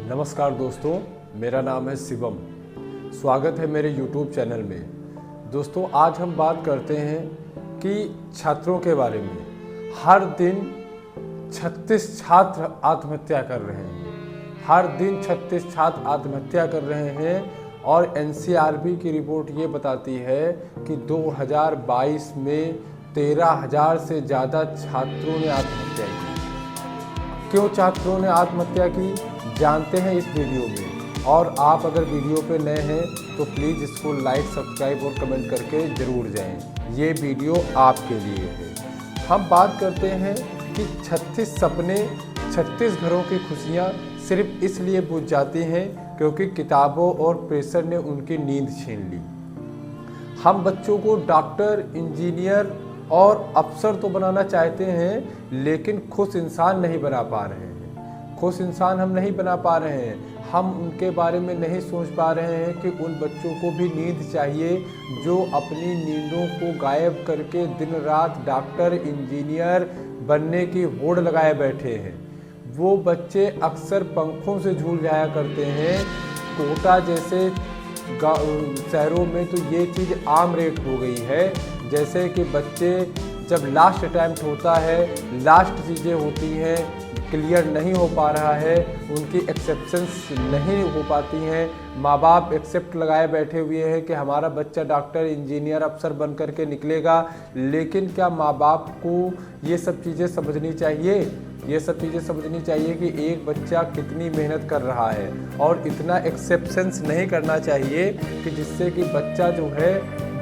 नमस्कार दोस्तों, मेरा नाम है शिवम। स्वागत है मेरे YouTube चैनल में। दोस्तों, आज हम बात करते हैं कि छात्रों के बारे में। हर दिन 36 छात्र आत्महत्या कर रहे हैं। हर दिन 36 छात्र आत्महत्या कर रहे हैं और NCRB की रिपोर्ट ये बताती है कि 2022 में 13,000 से ज़्यादा छात्रों ने आत्महत्या की। क्यों छात्रों ने आत्महत्या की, जानते हैं इस वीडियो में। और आप अगर वीडियो पे नए हैं तो प्लीज़ इसको लाइक, सब्सक्राइब और कमेंट करके ज़रूर जाएं। ये वीडियो आपके लिए है। हम बात करते हैं कि 36 सपने, 36 घरों की खुशियाँ सिर्फ इसलिए बुझ जाती हैं क्योंकि किताबों और प्रेशर ने उनकी नींद छीन ली। हम बच्चों को डॉक्टर, इंजीनियर और अफसर तो बनाना चाहते हैं, लेकिन खुश इंसान नहीं बना पा रहे हैं। खुश इंसान हम नहीं बना पा रहे हैं। हम उनके बारे में नहीं सोच पा रहे हैं कि उन बच्चों को भी नींद चाहिए जो अपनी नींदों को गायब करके दिन रात डॉक्टर, इंजीनियर बनने की होड़ लगाए बैठे हैं। वो बच्चे अक्सर पंखों से झूल जाया करते हैं। कोटा जैसे शहरों में तो ये चीज़ आम रेट हो गई है। जैसे कि बच्चे जब लास्ट अटैम्प्ट होता है, लास्ट चीज़ें होती हैं, क्लियर नहीं हो पा रहा है, उनकी एक्सेप्शंस नहीं हो पाती हैं, माँ बाप एक्सेप्ट लगाए बैठे हुए हैं कि हमारा बच्चा डॉक्टर, इंजीनियर, अफसर बन करके निकलेगा। लेकिन क्या माँ बाप को ये सब चीज़ें समझनी चाहिए? ये सब चीज़ें समझनी चाहिए कि एक बच्चा कितनी मेहनत कर रहा है, और इतना एक्सेप्शंस नहीं करना चाहिए कि जिससे कि बच्चा जो है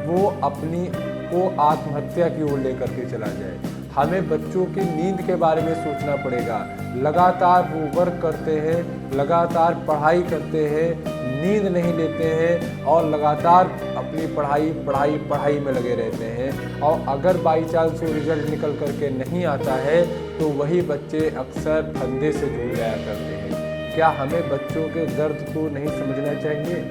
वो अपनी को आत्महत्या की ओर लेकर के चला जाए। हमें बच्चों की नींद के बारे में सोचना पड़ेगा। लगातार वो वर्क करते हैं, लगातार पढ़ाई करते हैं, नींद नहीं लेते हैं और लगातार अपनी पढ़ाई में लगे रहते हैं। और अगर बाई चांस वो रिजल्ट निकल करके नहीं आता है तो वही बच्चे अक्सर फंदे से जुड़ जाया करते हैं। क्या हमें बच्चों के दर्द को नहीं समझना चाहिए,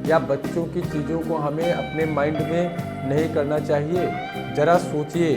या बच्चों की चीज़ों को हमें अपने माइंड में नहीं करना चाहिए? ज़रा सोचिए,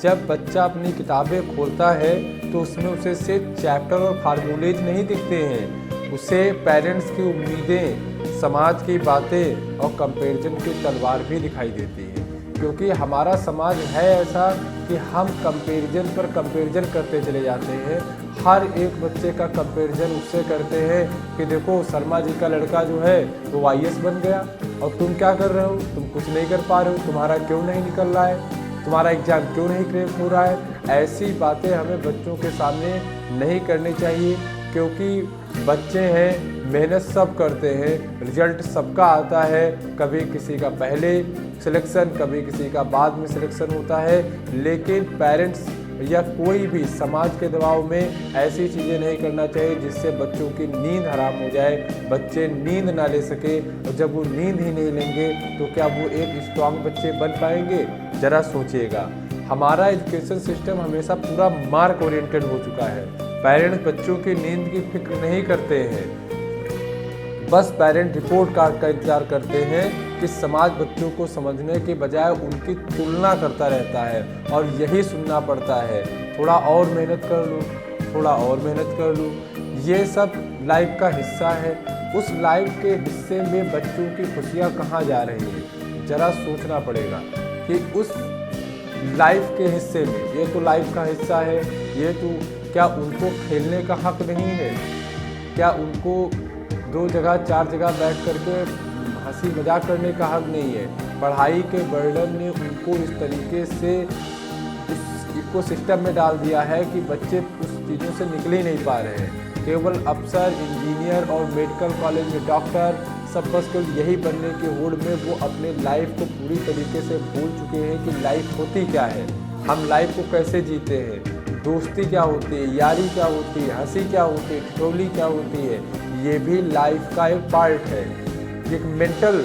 जब बच्चा अपनी किताबें खोलता है तो उसमें उसे सिर्फ चैप्टर और फार्मूलेज नहीं दिखते हैं, उसे पेरेंट्स की उम्मीदें, समाज की बातें और कंपैरिजन की तलवार भी दिखाई देती है। क्योंकि हमारा समाज है ऐसा कि हम कंपैरिजन पर कंपैरिजन करते चले जाते हैं। हर एक बच्चे का कंपैरिजन उससे करते हैं कि देखो शर्मा जी का लड़का जो है वो IAS बन गया और तुम क्या कर रहे हो, तुम कुछ नहीं कर पा रहे हो, तुम्हारा क्यों नहीं निकल रहा है, तुम्हारा एग्ज़ाम क्यों नहीं क्रैक हो रहा है। ऐसी बातें हमें बच्चों के सामने नहीं करनी चाहिए, क्योंकि बच्चे हैं, मेहनत सब करते हैं, रिजल्ट सबका आता है। कभी किसी का पहले सिलेक्शन, कभी किसी का बाद में सिलेक्शन होता है, लेकिन पेरेंट्स या कोई भी समाज के दबाव में ऐसी चीज़ें नहीं करना चाहिए जिससे बच्चों की नींद हराम हो जाए, बच्चे नींद ना ले सके। और जब वो नींद ही नहीं लेंगे तो क्या वो एक स्ट्रांग बच्चे बन पाएंगे? ज़रा सोचिएगा। हमारा एजुकेशन सिस्टम हमेशा पूरा मार्क ओरिएंटेड हो चुका है। पेरेंट्स बच्चों की नींद की फिक्र नहीं करते हैं, बस पेरेंट रिपोर्ट कार्ड का इंतजार करते हैं कि समाज बच्चों को समझने के बजाय उनकी तुलना करता रहता है और यही सुनना पड़ता है, थोड़ा और मेहनत कर लो, थोड़ा और मेहनत कर लो। ये सब लाइफ का हिस्सा है। उस लाइफ के हिस्से में बच्चों की खुशियाँ कहाँ जा रही हैं? ज़रा सोचना पड़ेगा कि उस लाइफ के हिस्से में, ये तो लाइफ का हिस्सा है, ये तो क्या उनको खेलने का हक नहीं है? क्या उनको 2 जगह 4 जगह बैठ करके हंसी मजाक करने का हक नहीं है? पढ़ाई के बर्डन ने उनको इस तरीके से उस इकोसिस्टम में डाल दिया है कि बच्चे उस चीज़ों से निकल ही नहीं पा रहे हैं। केवल अफसर, इंजीनियर और मेडिकल कॉलेज में डॉक्टर, सब बस केवल यही बनने के होड़ में वो अपने लाइफ को पूरी तरीके से भूल चुके हैं कि लाइफ होती क्या है, हम लाइफ को कैसे जीते हैं, दोस्ती क्या होती है, यारी क्या होती है, हंसी क्या होती है, ठिठोली क्या होती है। ये भी लाइफ का एक पार्ट है। एक मेंटल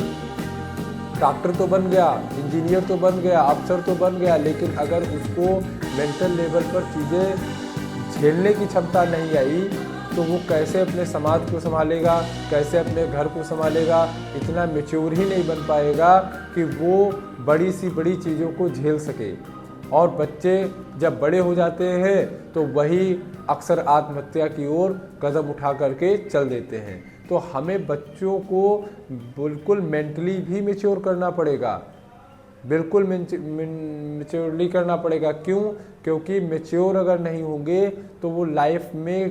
डॉक्टर तो बन गया, इंजीनियर तो बन गया, अफसर तो बन गया, लेकिन अगर उसको मेंटल लेवल पर चीज़ें झेलने की क्षमता नहीं आई तो वो कैसे अपने समाज को संभालेगा, कैसे अपने घर को संभालेगा? इतना मैच्योर ही नहीं बन पाएगा कि वो बड़ी सी बड़ी चीज़ों को झेल सके। और बच्चे जब बड़े हो जाते हैं तो वही अक्सर आत्महत्या की ओर कदम उठा करके चल देते हैं। तो हमें बच्चों को बिल्कुल मेंटली भी मैच्योर करना पड़ेगा, बिल्कुल मैच्योरली करना पड़ेगा। क्यों? क्योंकि मैच्योर अगर नहीं होंगे तो वो लाइफ में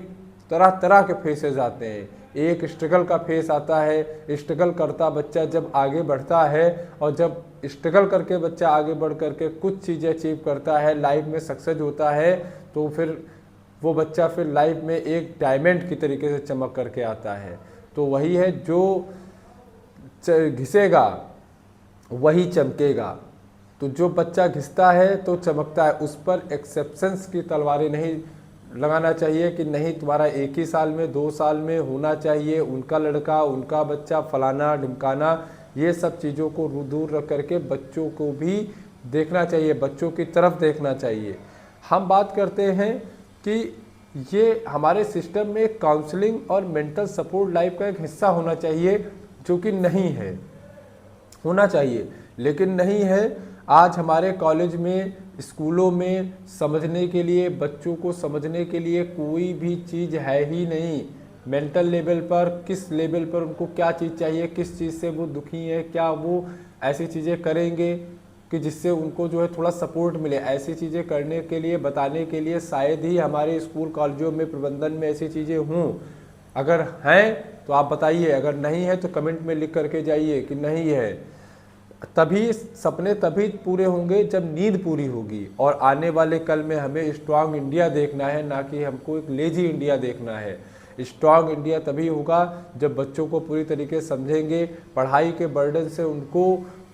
तरह तरह के फेसेस आते हैं। एक स्ट्रगल का फेस आता है, स्ट्रगल करता बच्चा जब आगे बढ़ता है और जब स्ट्रगल करके बच्चा आगे बढ़ करके कुछ चीज़ें अचीव करता है, लाइफ में सक्सेस होता है, तो फिर वो बच्चा फिर लाइफ में एक डायमंड की तरीके से चमक करके आता है। तो वही है, जो घिसेगा वही चमकेगा। तो जो बच्चा घिसता है तो चमकता है, उस पर एक्सेप्शंस की तलवारें नहीं लगाना चाहिए कि नहीं तुम्हारा 1 ही साल में 2 साल में होना चाहिए, उनका लड़का उनका बच्चा फलाना ढिमकाना। ये सब चीज़ों को दूर रख करके बच्चों को भी देखना चाहिए, बच्चों की तरफ देखना चाहिए। हम बात करते हैं कि ये हमारे सिस्टम में काउंसलिंग और मेंटल सपोर्ट लाइफ का एक हिस्सा होना चाहिए, जो कि नहीं है। होना चाहिए लेकिन नहीं है। आज हमारे कॉलेज में, स्कूलों में समझने के लिए, बच्चों को समझने के लिए कोई भी चीज़ है ही नहीं। मेंटल लेवल पर, किस लेवल पर उनको क्या चीज़ चाहिए, किस चीज़ से वो दुखी है, क्या वो ऐसी चीज़ें करेंगे कि जिससे उनको जो है थोड़ा सपोर्ट मिले। ऐसी चीज़ें करने के लिए, बताने के लिए शायद ही हमारे स्कूल कॉलेजों में, प्रबंधन में ऐसी चीज़ें हों। अगर हैं तो आप बताइए, अगर नहीं है तो कमेंट में लिख करके जाइए कि नहीं है। तभी सपने तभी पूरे होंगे जब नींद पूरी होगी। और आने वाले कल में हमें स्ट्रांग इंडिया देखना है, ना कि हमको एक लेजी इंडिया देखना है। स्ट्रांग इंडिया तभी होगा जब बच्चों को पूरी तरीके से समझेंगे, पढ़ाई के बर्डन से उनको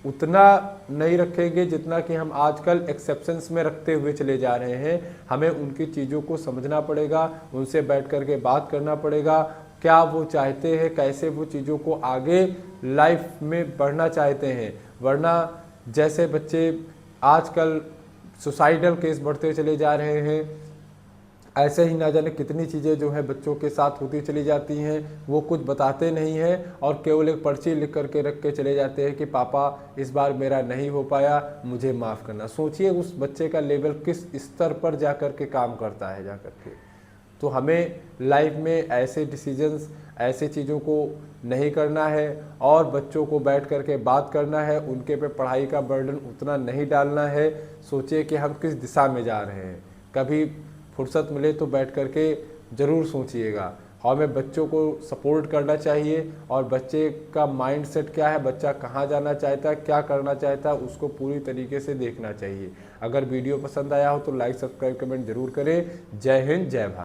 उतना नहीं रखेंगे जितना कि हम आजकल एक्सेप्शंस में रखते हुए चले जा रहे हैं। हमें उनकी चीज़ों को समझना पड़ेगा, उनसे बैठ कर के बात करना पड़ेगा, क्या वो चाहते हैं, कैसे वो चीज़ों को आगे लाइफ में बढ़ना चाहते हैं। वरना जैसे बच्चे आजकल सुसाइडल केस बढ़ते चले जा रहे हैं, ऐसे ही ना जाने कितनी चीज़ें जो है बच्चों के साथ होती चली जाती हैं। वो कुछ बताते नहीं हैं और केवल एक पर्ची लिख करके रख के चले जाते हैं कि पापा इस बार मेरा नहीं हो पाया, मुझे माफ़ करना। सोचिए उस बच्चे का लेवल किस स्तर पर जा कर के काम करता है जा कर के। तो हमें लाइफ में ऐसे डिसीजंस, ऐसे चीज़ों को नहीं करना है और बच्चों को बैठ कर के बात करना है, उनके पे पढ़ाई का बर्डन उतना नहीं डालना है। सोचिए कि हम किस दिशा में जा रहे हैं। कभी फुर्सत मिले तो बैठ कर के ज़रूर सोचिएगा। हमें बच्चों को सपोर्ट करना चाहिए और बच्चे का माइंडसेट क्या है, बच्चा कहाँ जाना चाहता है, क्या करना चाहता है, उसको पूरी तरीके से देखना चाहिए। अगर वीडियो पसंद आया हो तो लाइक, सब्सक्राइब, कमेंट जरूर करें। जय हिंद, जय भारत।